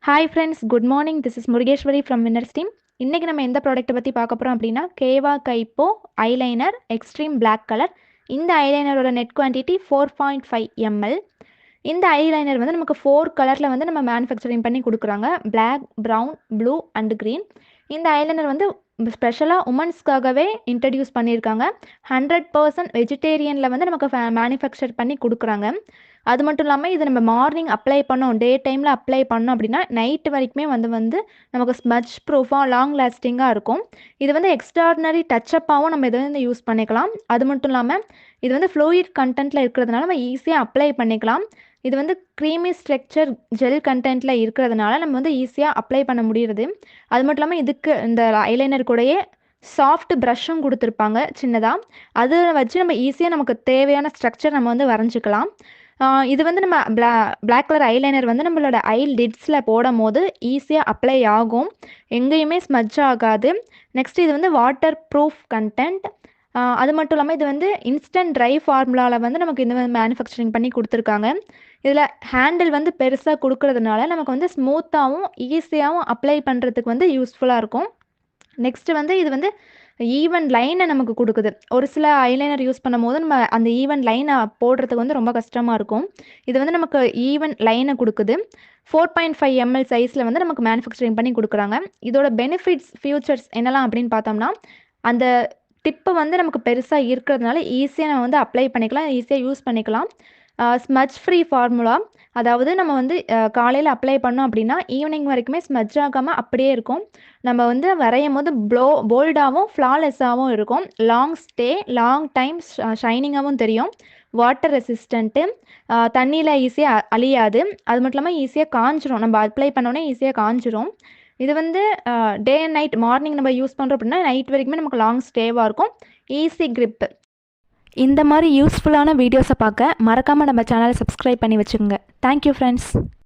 Hi friends, good morning. This is Murugeswari from winners team. இன்றைக்கி நம்ம எந்த ப்ராடக்ட்டை பற்றி பார்க்க போகிறோம் அப்படின்னா, கேவா கைப்போ ஐலைனர் எக்ஸ்ட்ரீம் பிளாக் கலர். இந்த ஐலைனரோட நெட் குவான்டிட்டி 4.5 ml. இந்த ஐலைனர் வந்து நமக்கு 4 கலரில் வந்து நம்ம மேனுஃபேக்சரிங் பண்ணி கொடுக்குறாங்க. Black, brown, blue and green. இந்த ஐலைனர் வந்து ஸ்பெஷலாக உமன்ஸ்க்காகவே இன்ட்ரடியூஸ் பண்ணியிருக்காங்க. 100% வெஜிடேரியனில் வந்து நமக்கு மேனுஃபேக்சர் பண்ணி கொடுக்குறாங்க. அது மட்டும் இல்லாமல் இது நம்ம மார்னிங் அப்ளை பண்ணோம், டே டைமில் அப்ளை பண்ணோம் அப்படின்னா நைட்டு வரைக்குமே வந்து நமக்கு ஸ்மட்ச் ப்ரூஃபாக லாங் லாஸ்டிங்காக இருக்கும். இது வந்து எக்ஸ்ட்ராடினரி டச்சப்பாகவும் நம்ம இதை வந்து யூஸ் பண்ணிக்கலாம். அது மட்டும் இல்லாமல் இது வந்து ஃப்ளூயிட் கண்டென்ட்டில் இருக்கிறதுனால நம்ம ஈஸியாக அப்ளை பண்ணிக்கலாம். இது வந்து க்ரீமி ஸ்ட்ரக்சர் ஜெல் கண்டென்ட்டில் இருக்கிறதுனால நம்ம வந்து ஈஸியாக அப்ளை பண்ண முடியுறது. அது மட்டும் இல்லாமல் இதுக்கு இந்த ஐலைனர் கூடயே சாஃப்ட் ப்ரஷ்ஷும் கொடுத்துருப்பாங்க சின்னதாக. அதை வச்சு நம்ம ஈஸியாக நமக்கு தேவையான ஸ்ட்ரக்சர் நம்ம வந்து வரைஞ்சிக்கலாம். இது வந்து நம்ம பிளாக் கலர் ஐலைனர் வந்து நம்மளோட ஐ லிட்ஸில் போடும் போது ஈஸியாக அப்ளை ஆகும், எங்கேயுமே ஸ்மட்ச் ஆகாது. நெக்ஸ்ட் இது வந்து வாட்டர் ப்ரூஃப் கண்டென்ட். அது மட்டும் இல்லாமல் இது வந்து இன்ஸ்டன்ட் ட்ரை ஃபார்முலாவில் வந்து நமக்கு இந்த மேனுஃபேக்சரிங் பண்ணி கொடுத்துருக்காங்க. இதில் ஹேண்டில் வந்து பெருசாக கொடுக்கறதுனால நமக்கு வந்து ஸ்மூத்தாகவும் ஈஸியாகவும் அப்ளை பண்ணுறதுக்கு வந்து யூஸ்ஃபுல்லாக இருக்கும். நெக்ஸ்ட்டு வந்து இது வந்து ஈவன் லைனை நமக்கு கொடுக்குது. ஒரு சில ஐலைனர் யூஸ் பண்ணும்போது நம்ம அந்த ஈவன் லைனை போடுறதுக்கு வந்து ரொம்ப கஷ்டமாக இருக்கும். இது வந்து நமக்கு ஈவன் லைனை கொடுக்குது. 4.5 ml சைஸில் வந்து நமக்கு மேனுஃபேக்சரிங் பண்ணி கொடுக்குறாங்க. இதோட பெனிஃபிட்ஸ், ஃபியூச்சர்ஸ் என்னலாம் அப்படின்னு பார்த்தோம்னா, அந்த டிப்பு வந்து நமக்கு பெருசாக இருக்கிறதுனால ஈஸியாக நம்ம வந்து அப்ளை பண்ணிக்கலாம், ஈஸியாக யூஸ் பண்ணிக்கலாம். ஸ்மட்ச் ஃப்ரீ ஃபார்முலா, அதாவது நம்ம வந்து காலையில் அப்ளை பண்ணோம் அப்படின்னா ஈவினிங் வரைக்குமே ஸ்மட்ச் ஆகாமல் அப்படியே இருக்கும். நம்ம வந்து வரையும் போது போல்டாகவும் ஃப்ளாலெஸ்ஸாகவும் இருக்கும். லாங் ஸ்டே, லாங் டைம் ஷைனிங்காகவும் தெரியும். வாட்டர் ரெசிஸ்டண்ட்டு, தண்ணியில் ஈஸியாக அழியாது. அது மட்டும் இல்லாமல் ஈஸியாக காஞ்சிரும். நம்ம அப்ளை பண்ணோன்னே ஈஸியாக காஞ்சிரும். இது வந்து டே அண்ட் நைட், மார்னிங் நம்ம யூஸ் பண்ணுறோம் அப்படின்னா நைட் வரைக்குமே நமக்கு லாங் ஸ்டேவாக இருக்கும். Easy grip. இந்த மாதிரி யூஸ்ஃபுல்லான வீடியோஸை பார்க்க மறக்காமல் நம்ம சேனலை சப்ஸ்கிரைப் பண்ணி வச்சுக்கோங்க. Thank you friends.